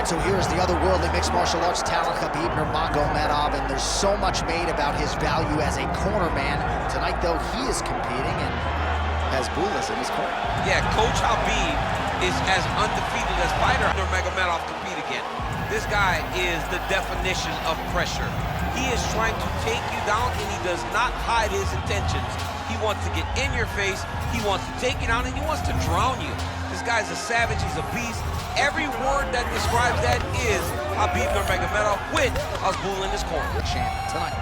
right, so here's the otherworldly mixed martial arts talent, Khabib Nurmagomedov, and there's so much made about his value as a corner man. Tonight, though, he is competing and has Bulas in his corner. Yeah, Coach Habib is as undefeated as fighter Nurmagomedov compete again. This guy is the definition of pressure. He is trying to take you down, and he does not hide his intentions. He wants to get in your face, he wants to take you down, and he wants to drown you. This guy's a savage, he's a beast. Every word that describes that is Khabib Nurmagomedov with Azbul in his corner. Champ tonight.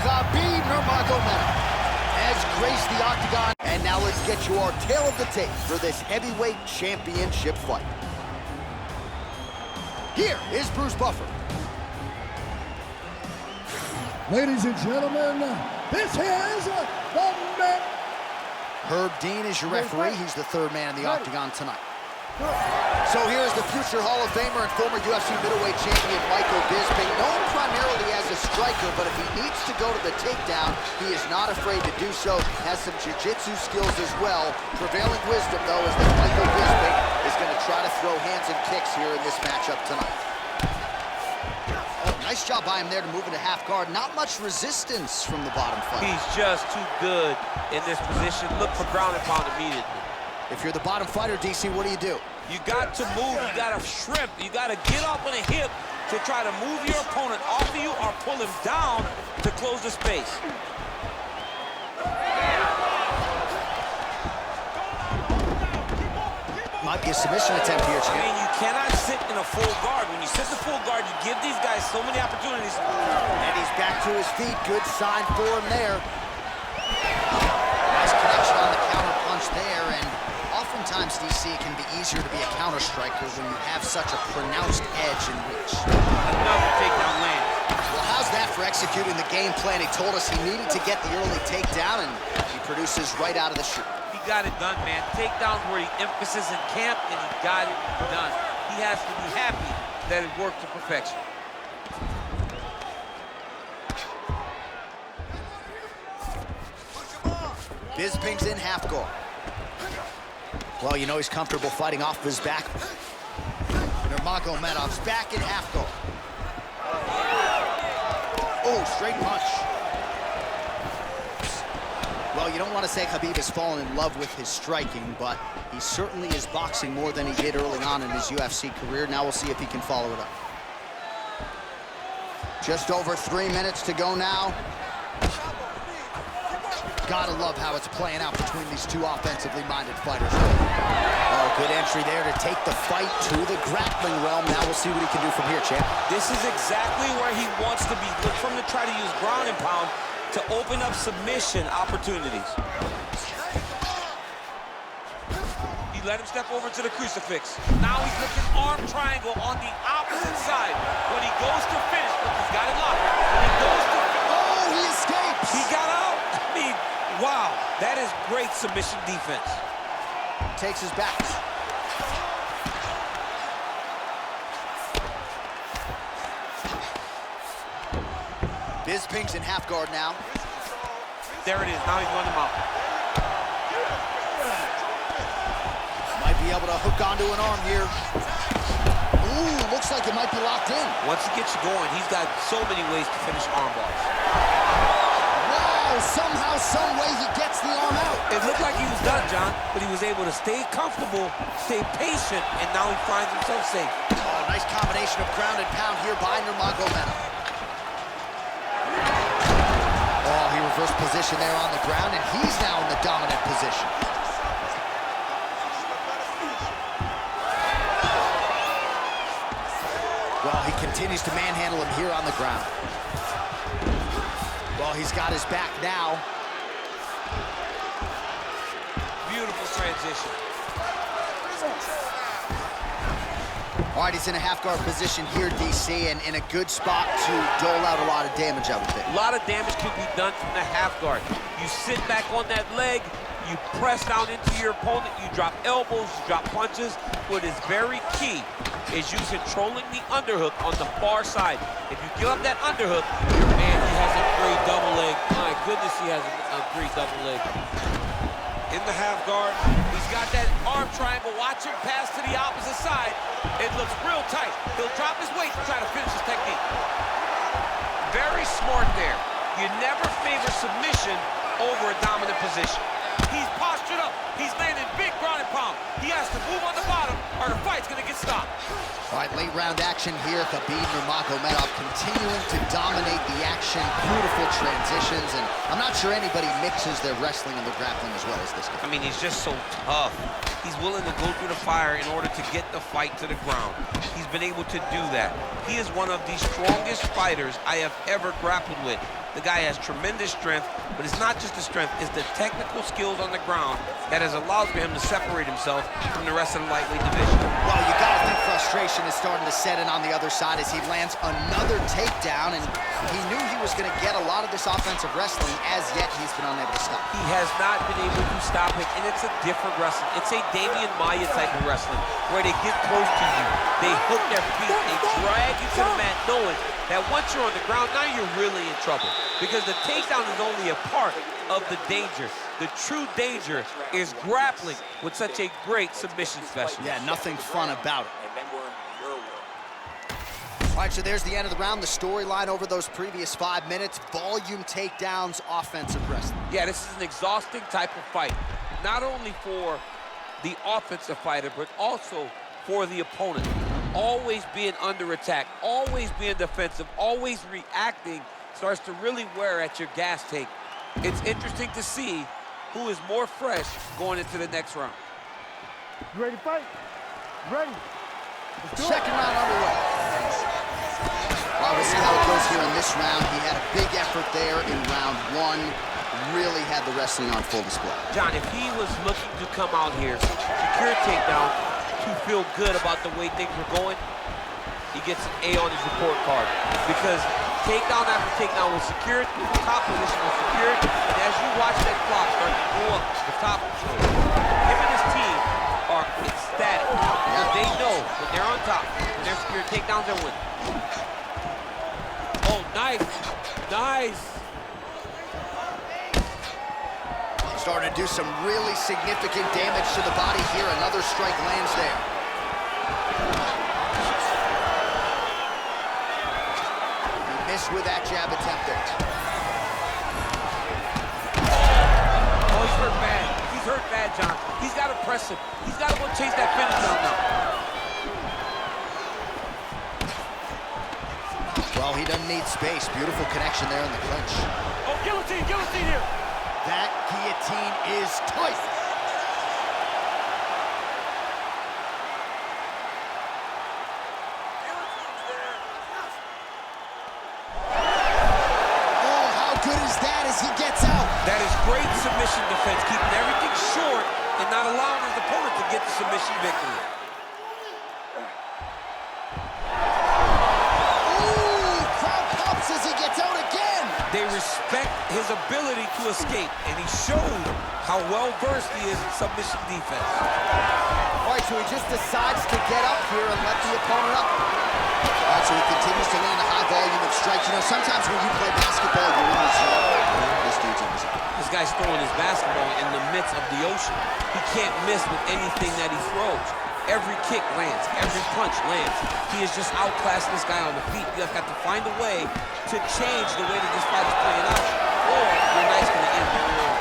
Khabib Nurmagomedov has graced the octagon, and now let's get you our tale of the tape for this heavyweight championship fight. Here is Bruce Buffer. Ladies and gentlemen, this is the man. Herb Dean is your referee. He's the third man in the octagon tonight. So here's the future Hall of Famer and former UFC middleweight champion Michael Bisping, known primarily as a striker, but if he needs to go to the takedown, he is not afraid to do so. Has some jiu-jitsu skills as well. Prevailing wisdom, though, is that Michael Bisping is going to try to throw hands and kicks here in this matchup tonight. Nice job by him there to move into half guard. Not much resistance from the bottom fight. He's just too good in this position. Look for ground and pound immediately. If you're the bottom fighter, DC, what do? You got to move, you got to shrimp, you got to get up on a hip to try to move your opponent off of you or pull him down to close the space. Might be a submission attempt here, Chip. I mean, you cannot sit in a full guard. When you sit in a full guard, you give these guys so many opportunities. And he's back to his feet. Good sign for him there. Nice connection on the counter punch there, and oftentimes, DC, it can be easier to be a counter striker when you have such a pronounced edge and reach. Another takedown land. Well, how's that for executing the game plan? He told us he needed to get the early takedown, and he produces right out of the chute. He got it done, man. Takedowns were the emphasis in camp, and he got it done. He has to be happy that it worked to perfection. Bisping's in half guard. Well, you know he's comfortable fighting off his back. Nurmagomedov's back in half guard. Oh, straight punch. Well, you don't want to say Khabib has fallen in love with his striking, but he certainly is boxing more than he did early on in his UFC career. Now we'll see if he can follow it up. Just over 3 minutes to go now. Gotta love how it's playing out between these two offensively minded fighters. Oh, good entry there to take the fight to the grappling realm. Now we'll see what he can do from here, champ. This is exactly where he wants to be. Look for him to try to use ground and pound to open up submission opportunities. He let him step over to the crucifix. Now he's looking arm triangle on the opposite side. When he goes to finish, look, he's got it locked. When he goes to oh, he escapes. He got out. I mean, wow, that is great submission defense. Takes his back. Bisping's in half guard now. There it is, now he's running him out. Might be able to hook onto an arm here. Ooh, looks like it might be locked in. Once he gets you going, he's got so many ways to finish arm bars. Wow, somehow, some way he gets the arm out. It looked like he was done, John, but he was able to stay comfortable, stay patient, and now he finds himself safe. Oh, nice combination of ground and pound here by Nurmagomedov. Oh, he reversed position there on the ground, and he's now in the dominant position. Well, he continues to manhandle him here on the ground. Well, he's got his back now. Beautiful transition. All right, he's in a half-guard position here, DC, and in a good spot to dole out a lot of damage, I would think. A lot of damage can be done from the half guard. You sit back on that leg, you press down into your opponent, you drop elbows, you drop punches. What is very key is you controlling the underhook on the far side. If you give up that underhook, man, he has a great double leg. My goodness he has a great double leg. In the half guard, he's got that arm triangle. Watch him pass to the opposite side. It looks real tight. He'll drop his weight to try to finish his technique. Very smart there. You never favor submission over a dominant position. He's postured up. He's landing big ground and pound. He has to move on the bottom or the fight's gonna get stopped. All right, late round action here. Khabib Nurmagomedov continuing to dominate the action. Beautiful transitions, and I'm not sure anybody mixes their wrestling and their grappling as well as this guy. I mean, he's just so tough. He's willing to go through the fire in order to get the fight to the ground. He's been able to do that. He is one of the strongest fighters I have ever grappled with. The guy has tremendous strength, but it's not just the strength, it's the technical skills on the ground that has allowed for him to separate himself from the rest of the lightweight division. Well, you gotta think frustration is starting to set in on the other side as he lands another takedown, and he knew he was gonna get a lot of this offensive wrestling. As yet, he's been unable to stop. He has not been able to stop it, and it's a different wrestling. It's a Damian Maia type of wrestling, where they get close to you, they hook their feet, they drag you to the mat, knowing that once you're on the ground, now you're really in trouble. Because the takedown is only a part of the danger. The true danger is grappling with such a great submission specialist. Yeah, nothing fun about it. All right, so there's the end of the round. The storyline over those previous 5 minutes, volume takedowns, offensive wrestling. Yeah, this is an exhausting type of fight. Not only for the offensive fighter, but also for the opponent. Always being under attack, always being defensive, always reacting starts to really wear at your gas tank. It's interesting to see who is more fresh going into the next round. You ready to fight? Ready. Second round underway. Well, we'll see how it goes here in this round. He had a big effort there in round one. Really had the wrestling on full display. John, if he was looking to come out here, secure a takedown, to feel good about the way things were going, he gets an A on his report card. Because takedown after takedown was secured, top position was secured, and as you watch that clock start to go up the top control, him and his team are ecstatic. Because they know when they're on top, when they're secured takedowns, they're winning. Oh, nice. Nice. Starting to do some really significant damage to the body here. Another strike lands there. He missed with that jab attempt there. Oh, he's hurt bad. He's hurt bad, John. He's got to press him. He's got to go chase that finish down now. Well, he doesn't need space. Beautiful connection there in the clinch. Oh, guillotine here. That guillotine is tight. Oh, how good is that as he gets out? That is great submission defense, keeping everything short and not allowing his opponent to get the submission victory. Ooh, crowd pops as he gets out again. They respect his ability to escape, and he showed how well-versed he is in submission defense. All right, so he just decides to get up here and let the opponent up. All right, so he continues to land a high volume of strikes. You know, sometimes when you play basketball, you're in the zone. This dude's in the zone. This guy's throwing his basketball in the midst of the ocean. He can't miss with anything that he throws. Every kick lands, every punch lands. He is just outclassing this guy on the feet. You have got to find a way to change the way that this fight is playing out, or your night's going to end very early.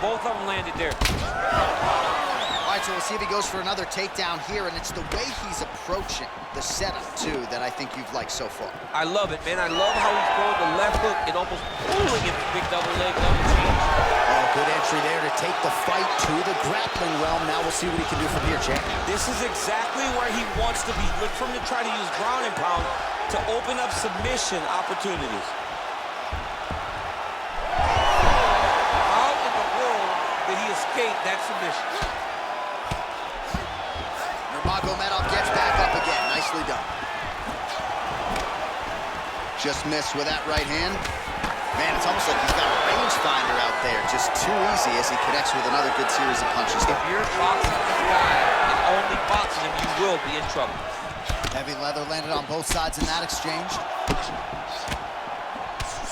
Both of them landed there. All right, so we'll see if he goes for another takedown here, and it's the way he's approaching the setup, too, that I think you've liked so far. I love it, man. I love how he's throwing the left hook and almost pulling it to big double leg, double change. Oh, good entry there to take the fight to the grappling realm. Now we'll see what he can do from here, champ. This is exactly where he wants to be. Look for him to try to use ground and pound to open up submission opportunities. How in the world did he escape that submission? Nurmagomedov gets back up again. Nicely done. Just missed with that right hand. Man, it's almost like he's got a rangefinder out there. Just too easy as he connects with another good series of punches. If you're boxing this guy and only boxing him, you will be in trouble. Heavy leather landed on both sides in that exchange.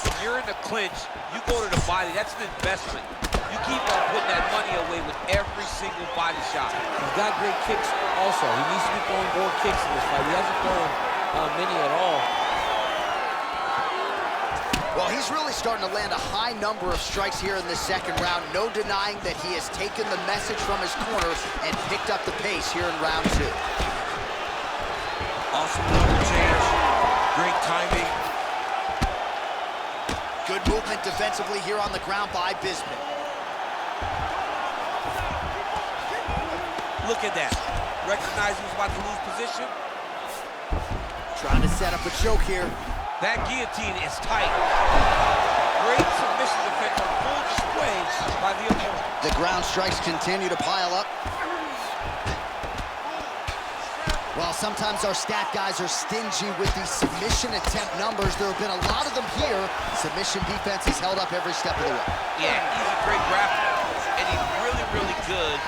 When you're in the clinch, you go to the body. That's an investment. You keep on putting that money away with every single body shot. He's got great kicks also. He needs to be throwing more kicks in this fight. He hasn't thrown many at all. Well, he's really starting to land a high number of strikes here in this second round. No denying that he has taken the message from his corner and picked up the pace here in round 2. Awesome number change. Great timing. Good movement defensively here on the ground by Bisping. Look at that. Recognize he was about to lose position. Trying to set up a choke here. That guillotine is tight. Great submission defense on full display by the opponent. The ground strikes continue to pile up. While sometimes our stat guys are stingy with these submission attempt numbers, there have been a lot of them here. Submission defense has held up every step of the way. Yeah, he's a great grappler, and he's really, really good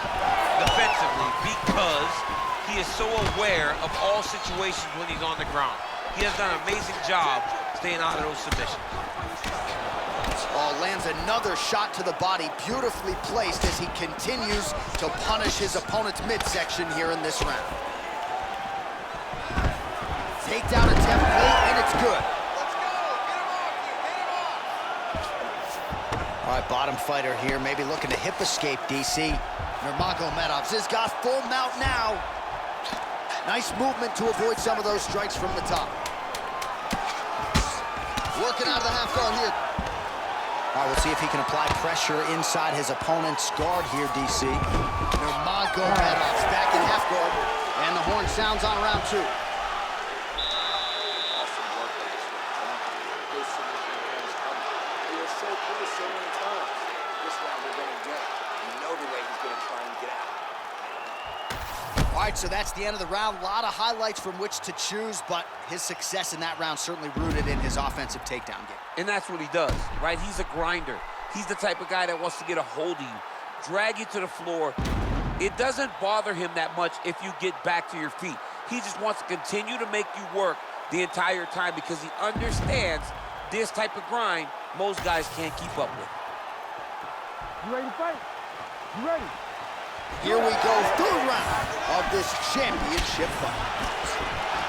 defensively because he is so aware of all situations when he's on the ground. He has done an amazing job staying out of those submissions. Oh, lands another shot to the body, beautifully placed as he continues to punish his opponent's midsection here in this round. Takedown attempt late, and it's good. Let's go! Get him off you! Get him off! All right, bottom fighter here, maybe looking to hip escape, DC. Nurmagomedov has got full mount now. Nice movement to avoid some of those strikes from the top. Working out of the half guard here. All right, we'll see if he can apply pressure inside his opponent's guard here, DC. Nurmagomedov's back in half guard, and the horn sounds on round 2. Awesome work by this one. This submission has come. He was so close so many times. This round we're going to get. You know the way he's going to try and get out. All right, so that's the end of the round. A lot of highlights from which to choose, but his success in that round certainly rooted in his offensive takedown game. And that's what he does, right? He's a grinder. He's the type of guy that wants to get a hold of you, drag you to the floor. It doesn't bother him that much if you get back to your feet. He just wants to continue to make you work the entire time because he understands this type of grind most guys can't keep up with. You ready to fight? You ready? Here we go, third round of this championship fight.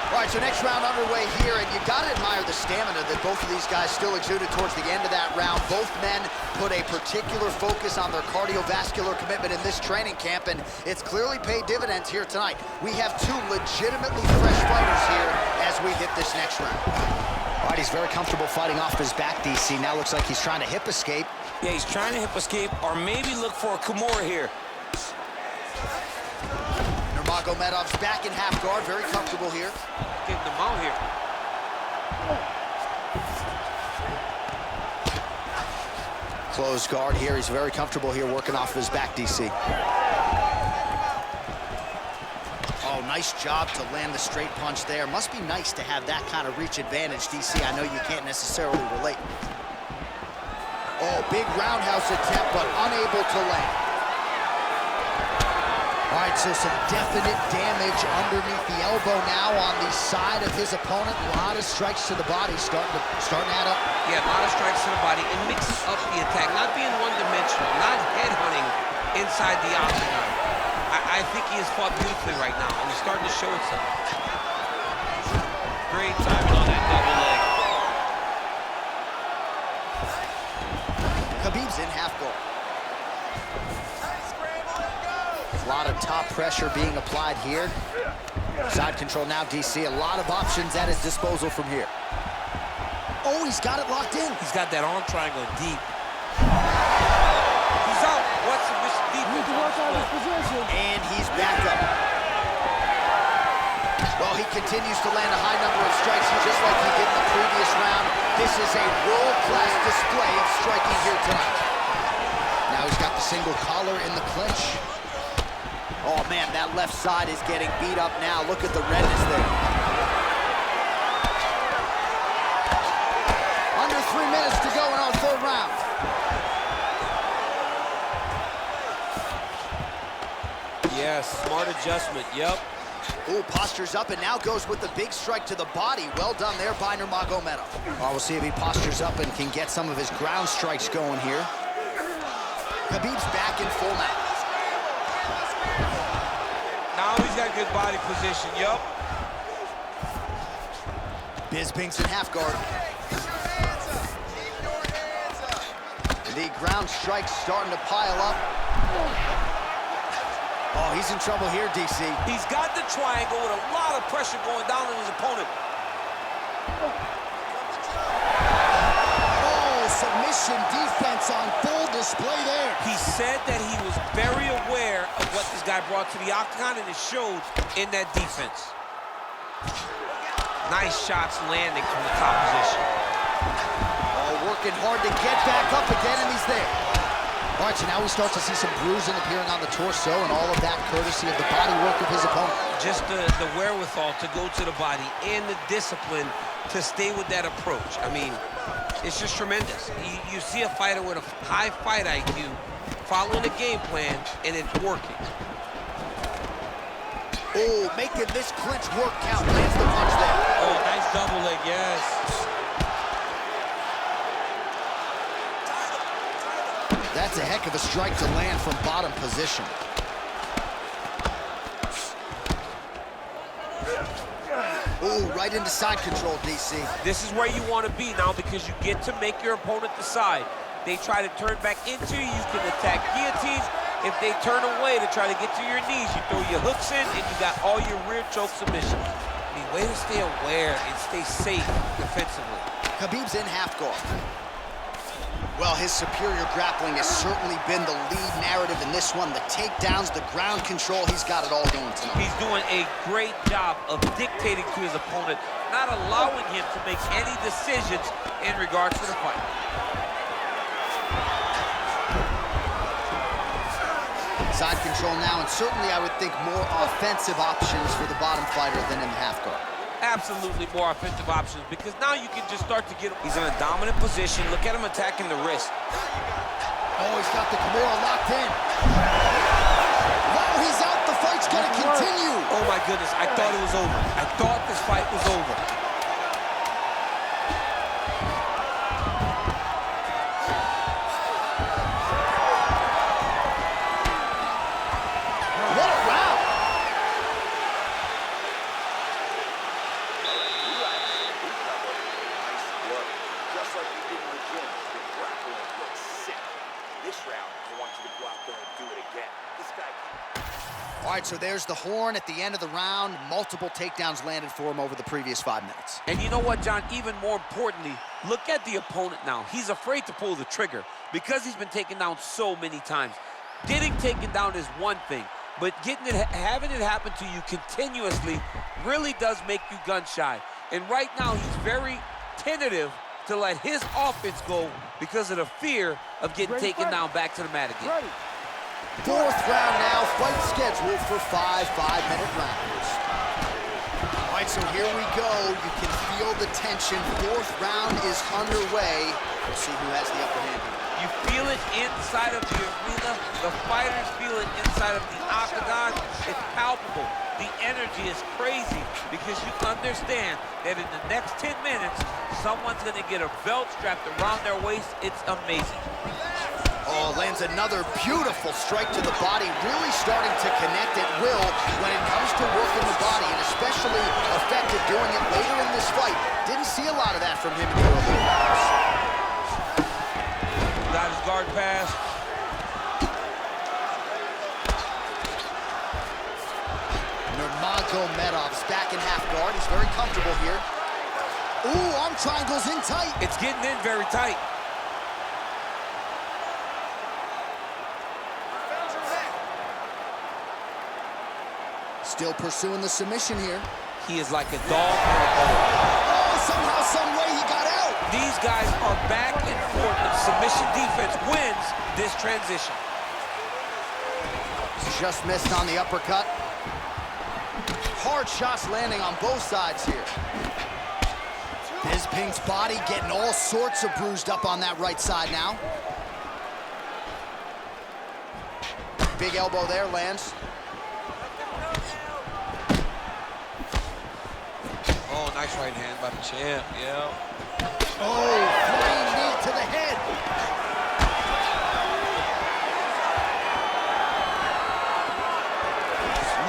All right, so next round underway here, and you gotta admire the stamina that both of these guys still exuded towards the end of that round. Both men put a particular focus on their cardiovascular commitment in this training camp, and it's clearly paid dividends here tonight. We have two legitimately fresh fighters here as we hit this next round. All right, he's very comfortable fighting off his back, DC. Now looks like he's trying to hip escape. Yeah, he's trying to hip escape or maybe look for a Kimura here. Nurmagomedov's back in half guard, very comfortable here. Getting them out here. Closed guard here, he's very comfortable here working off of his back, DC. Oh, nice job to land the straight punch there. Must be nice to have that kind of reach advantage, DC. I know you can't necessarily relate. Oh, big roundhouse attempt, but unable to land. All right, so some definite damage underneath the elbow now on the side of his opponent. A lot of strikes to the body starting to add up. Yeah, a lot of strikes to the body and mixing up the attack, not being one-dimensional, not headhunting inside the octagon. I think he has fought beautifully right now, and he's starting to show itself. Great timing on that double leg. Khabib's in half guard. A lot of top pressure being applied here. Side control now, DC. A lot of options at his disposal from here. Oh, he's got it locked in. He's got that arm triangle deep. He's out. What submission You need defense to on work out display. his position. And he's back up. Well, he continues to land a high number of strikes, just like he did in the previous round. This is a world-class display of striking here tonight. Now he's got the single collar in the clinch. Oh, man, that left side is getting beat up now. Look at the redness there. Under 3 minutes to go in our third round. Yes, smart adjustment, yep. Ooh, postures up and now goes with the big strike to the body. Well done there by Nurmagomedov. We'll see if he postures up and can get some of his ground strikes going here. Khabib's back in full mount. Now he's got good body position, yup. Bisping's in half guard. The ground strikes starting to pile up. Oh, he's in trouble here, DC. He's got the triangle with a lot of pressure going down on his opponent. Oh, submission defense on full display there. He said that he was very aware of what this guy brought to the octagon, and it showed in that defense. Nice shots landing from the top position. Oh, working hard to get back up again, and he's there. All right, so now we start to see some bruising appearing on the torso, and all of that courtesy of the body work of his opponent. Just the wherewithal to go to the body and the discipline to stay with that approach. I mean, it's just tremendous. You see a fighter with a high fight IQ following a game plan, and it's working. Oh, making this clinch work count. Lands the punch there. Oh, nice double leg, yes. That's a heck of a strike to land from bottom position. Ooh, right into side control, DC. This is where you want to be now because you get to make your opponent decide. They try to turn back into you, you can attack guillotines. If they turn away to try to get to your knees, you throw your hooks in and you got all your rear choke submissions. I mean, way to stay aware and stay safe defensively. Khabib's in half guard. Well, his superior grappling has certainly been the lead narrative in this one. The takedowns, the ground control, he's got it all going tonight. He's doing a great job of dictating to his opponent, not allowing him to make any decisions in regards to the fight. Side control now, and certainly I would think more offensive options for the bottom fighter than in the half guard. Absolutely more offensive options because now you can just start to get him. He's in a dominant position. Look at him attacking the wrist. Oh, he's got the Kimura locked in. Wow, he's out. The fight's gonna continue. Oh my goodness, I thought it was over. I thought this fight was over. What a round. Just like you did in the gym, the grappling looks sick. This round, I want you to go out there and do it again. This guy. All right, so there's the horn at the end of the round. Multiple takedowns landed for him over the previous 5 minutes. And you know what, John? Even more importantly, look at the opponent now. He's afraid to pull the trigger because he's been taken down so many times. Getting taken down is one thing, but having it happen to you continuously really does make you gun shy. And right now, he's very tentative to let his offense go because of the fear of getting taken down back to the mat again. Ready. Fourth round now, fight scheduled for 5 5-minute rounds. All right, so here we go. You can feel the tension. Fourth round is underway. We'll see who has the upper hand here. You feel it inside of the arena. The fighters feel it inside of the octagon. It's palpable. The energy is crazy because you understand that in the next 10 minutes, someone's going to get a belt strapped around their waist. It's amazing. Oh, lands another beautiful strike to the body, really starting to connect at will when it comes to working the body, and especially effective doing it later in this fight. Didn't see a lot of that from him in the early rounds. Got his guard pass. Nurmagomedov's back in half guard. He's very comfortable here. Ooh, arm triangles in tight. It's getting in very tight. Still pursuing the submission here. He is like a dog on a bone. Oh, somehow, some way he got out. These guys are back and forth, and submission defense wins this transition. Just missed on the uppercut. Hard shots landing on both sides here. Bisping's body getting all sorts of bruised up on that right side now. Big elbow there lands. Nice right hand by the champ, yeah. Oh, flying knee to the head.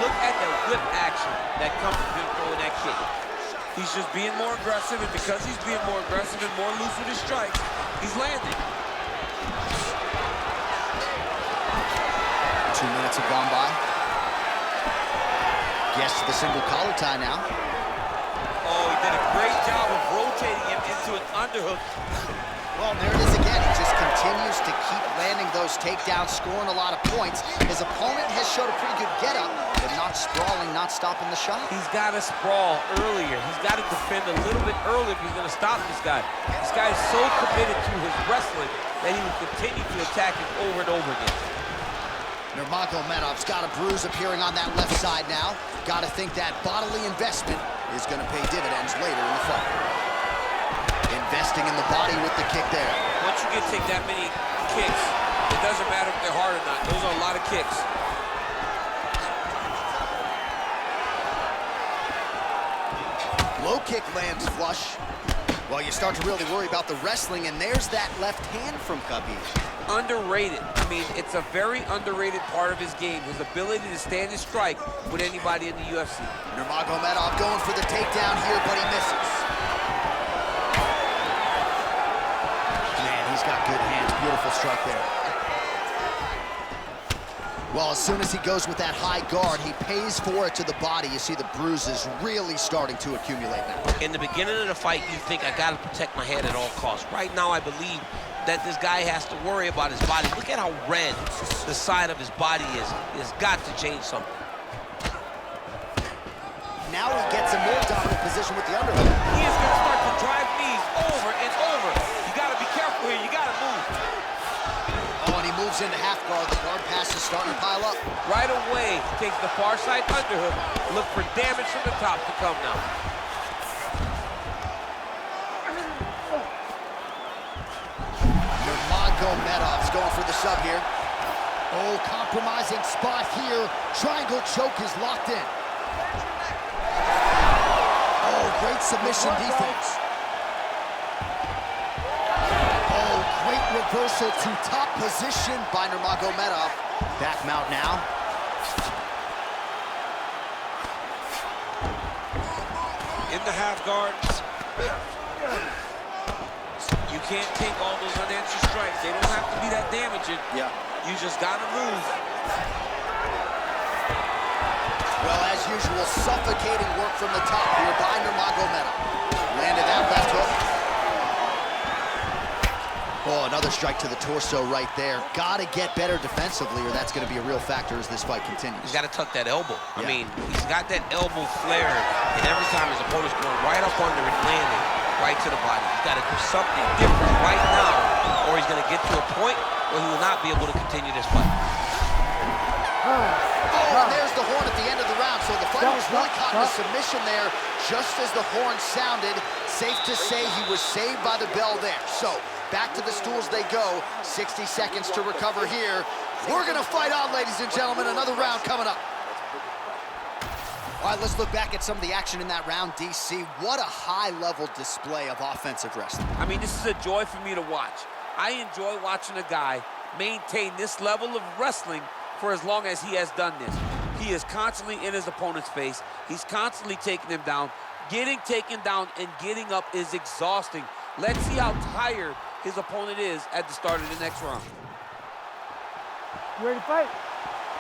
Look at the whip action that comes from him throwing that kick. He's just being more aggressive, and because he's being more aggressive and more loose with his strikes, he's landing. 2 minutes have gone by. Gets to the single collar tie now. Oh, he did a great job of rotating him into an underhook. Well, there it is again. He just continues to keep landing those takedowns, scoring a lot of points. His opponent has showed a pretty good getup, but not sprawling, not stopping the shot. He's got to sprawl earlier. He's got to defend a little bit earlier if he's going to stop this guy. This guy is so committed to his wrestling that he will continue to attack him over and over again. Nurmagomedov's got a bruise appearing on that left side now. Got to think that bodily investment is going to pay dividends later in the fight. Investing in the body with the kick there. Once you take that many kicks, it doesn't matter if they're hard or not. Those are a lot of kicks. Low kick lands flush. Well, you start to really worry about the wrestling, and there's that left hand from Khabib. Underrated. I mean, it's a very underrated part of his game, his ability to stand and strike with anybody in the UFC. Nurmagomedov going for the takedown here, but he misses. Man, he's got good hands. Beautiful strike there. Well, as soon as he goes with that high guard, he pays for it to the body. You see the bruises really starting to accumulate now. In the beginning of the fight, you think, I got to protect my head at all costs. Right now, I believe that this guy has to worry about his body. Look at how red the side of his body is. He's got to change something. Now he gets a more dominant position with the underhook. He is going to start to drive knees over and over. You got to be careful here. You got to move. Oh, and he moves into half guard. The guard pass is starting to pile up. Right away, takes the far side underhook. Look for damage from the top to come now. Nurmagomedov's going for the sub here. Oh, compromising spot here. Triangle choke is locked in. Oh, great submission defense. Oh, great reversal to top position by Nurmagomedov. Back mount now. In the half guard. You can't take all those unanswered strikes. They don't have to be that damaging. Yeah. You just gotta move. Well, as usual, suffocating work from the top here by Nurmagomedov. Landed that left hook. Oh, another strike to the torso right there. Gotta get better defensively, or that's gonna be a real factor as this fight continues. He's gotta tuck that elbow. Yeah. I mean, he's got that elbow flared, and every time his opponent's going right up under it, landing right to the body. He's gotta do something different right now, or he's gonna get to a point where he will not be able to continue this fight. Oh, and there's the horn at the end of the round, so the fighter was really caught in a submission there just as the horn sounded. Safe to say he was saved by the bell there. So, back to the stools they go. 60 seconds to recover here. We're gonna fight on, ladies and gentlemen. Another round coming up. All right, let's look back at some of the action in that round, DC. What a high-level display of offensive wrestling. I mean, this is a joy for me to watch. I enjoy watching a guy maintain this level of wrestling for as long as he has done this. He is constantly in his opponent's face. He's constantly taking him down. Getting taken down and getting up is exhausting. Let's see how tired his opponent is at the start of the next round. You ready to fight?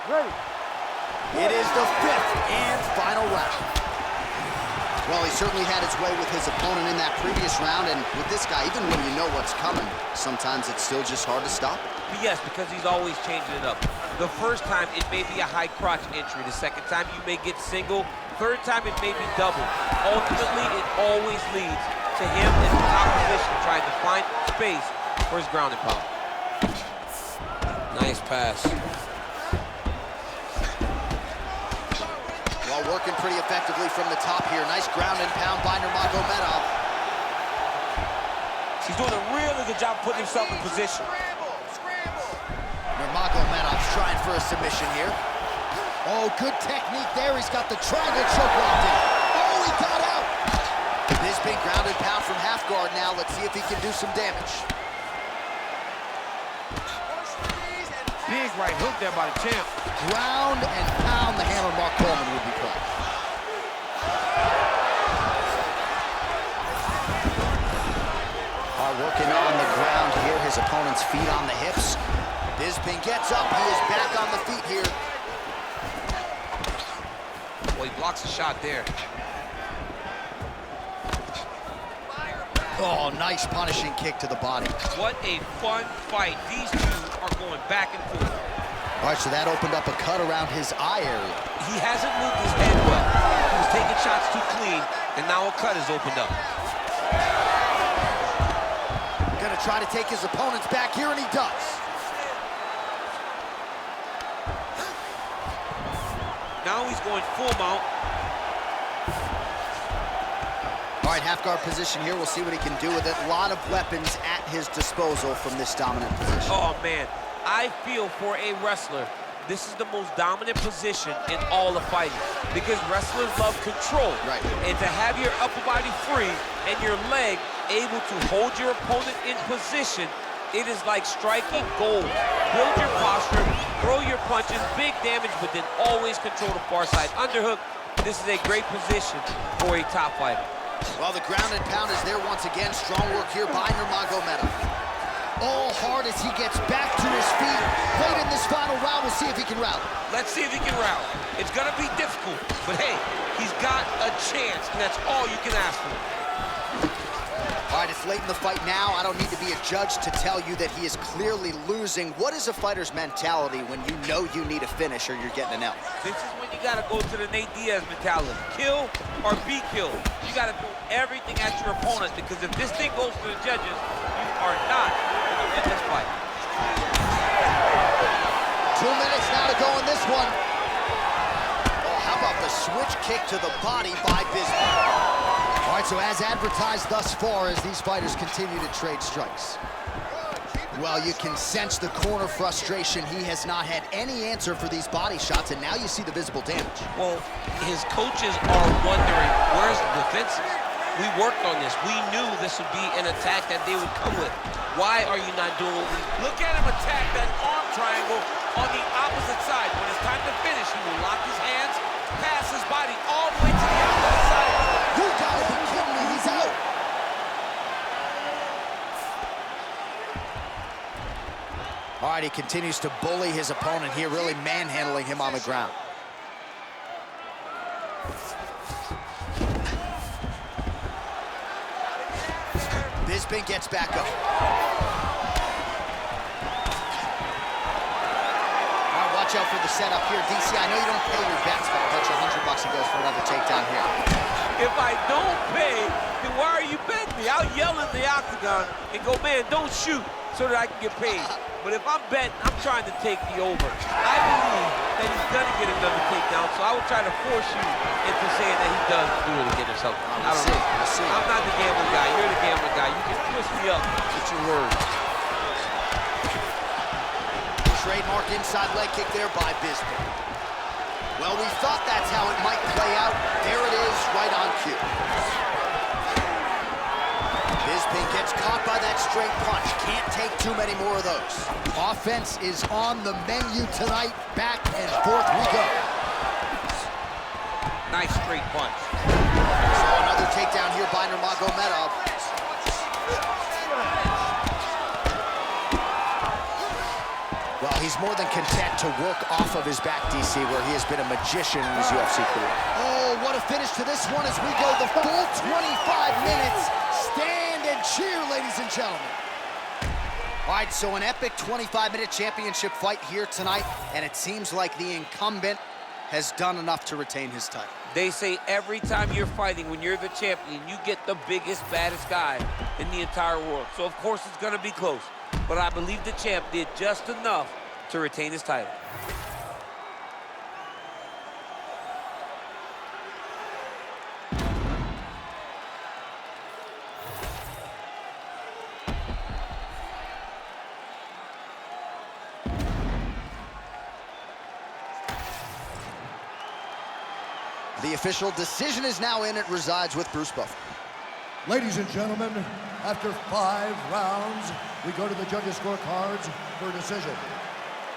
Ready. It is the 5th and final round. Well, he certainly had his way with his opponent in that previous round, and with this guy, even when you know what's coming, sometimes it's still just hard to stop it. Yes, because he's always changing it up. The first time, it may be a high crotch entry. The second time, you may get single. Third time, it may be double. Ultimately, it always leads to him in the top position, trying to find space for his grounding power. Nice pass. Well, working pretty effectively from the top here. Nice ground and pound by Nurmagomedov. He's doing a really good job putting himself in position. Nurmagomedov's trying for a submission here. Oh, good technique there. He's got the triangle choke locked in. Oh, he got out. Bisping, ground and pound from half guard now. Let's see if he can do some damage. Big right hook there by the champ. Ground and pound, the hammer Mark Coleman would be proud. Working on the ground here, his opponent's feet on the hips. Bisping gets up, he is back on the feet here. Well, he blocks a shot there. Oh, nice punishing kick to the body. What a fun fight. These two are going back and forth. All right, so that opened up a cut around his eye area. He hasn't moved his head well. He was taking shots too clean, and now a cut has opened up. Gonna try to take his opponents back here, and he does. Now he's going full mount. All right, half guard position here. We'll see what he can do with it. A lot of weapons at his disposal from this dominant position. Oh, man. I feel for a wrestler, this is the most dominant position in all of fighting because wrestlers love control. Right. And to have your upper body free and your leg able to hold your opponent in position, it is like striking gold. Build your posture, throw your punches, big damage, but then always control the far side underhook. This is a great position for a top fighter. Well, the ground and pound is there once again. Strong work here by Nurmagomedov. All hard as he gets back to his feet. Late in this final round, we'll see if he can rally. Let's see if he can rally. It's gonna be difficult, but hey, he's got a chance, and that's all you can ask for. All right, it's late in the fight now. I don't need to be a judge to tell you that he is clearly losing. What is a fighter's mentality when you know you need a finish or you're getting an L? This is when you gotta go to the Nate Diaz mentality. Kill or be killed. You gotta throw everything at your opponent because if this thing goes to the judges, you are not gonna win this fight. 2 minutes now to go in this one. Oh, how about the switch kick to the body by Bisping? All right, so as advertised thus far, as these fighters continue to trade strikes. Well, you can sense the corner frustration. He has not had any answer for these body shots, and now you see the visible damage. Well, his coaches are wondering, where's the defenses? We worked on this. We knew this would be an attack that they would come with. Why are you not doing what we... Look at him attack that arm triangle on the opposite side. When it's time to finish, he will lock his hands, pass his body all the way to the opposite side. You gotta be kidding me, he's out. All right, he continues to bully his opponent here, really manhandling him on the ground. Bisping gets back up. All right, watch out for the setup here. DC, I know you don't pay your bets, but I'll bet you $100 he goes for another takedown here. If I don't pay, then why are you betting me? I'll yell in the octagon and go, man, don't shoot, so that I can get paid. But if I'm betting, I'm trying to take the over. I believe that he's gonna get another takedown, so I would try to force you into saying that he does do it again or something. I don't know. I'm not the gambling guy. You're the gambling guy. You can twist me up with your words. Trademark inside leg kick there by Bisping. Well, we thought that's how it might play out. There it is, right on cue. Bisping gets caught by that straight punch. Can't take too many more of those. Offense is on the menu tonight. Back and forth we go. Nice straight punch. So another takedown here by Nurmagomedov. Well, he's more than content to work off of his back, DC, where he has been a magician in his UFC career. Oh, what a finish to this one as we go the full 25 minutes. Stand and cheer, ladies and gentlemen. All right, so an epic 25-minute championship fight here tonight, and it seems like the incumbent has done enough to retain his title. They say every time you're fighting, when you're the champion, you get the biggest, baddest guy in the entire world. So, of course, it's going to be close. But I believe the champ did just enough to retain his title. The official decision is now in. It resides with Bruce Buffer. Ladies and gentlemen, after 5 rounds, we go to the judges' scorecards for a decision.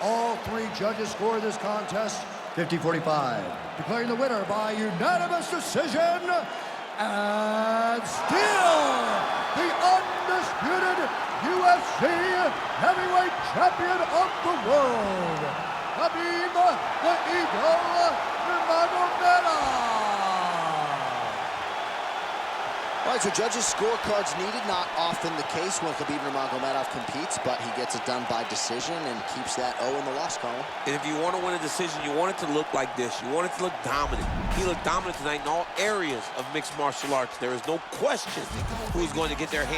All 3 judges score this contest 50-45. Declaring the winner by unanimous decision, and still the undisputed UFC heavyweight champion of the world, Khabib the Eagle Nurmagomedov. All right, so judges' scorecards needed, not often the case when Khabib Nurmagomedov competes, but he gets it done by decision and keeps that O in the loss column. And if you want to win a decision, you want it to look like this. You want it to look dominant. He looked dominant tonight in all areas of mixed martial arts. There is no question who's going to get their hands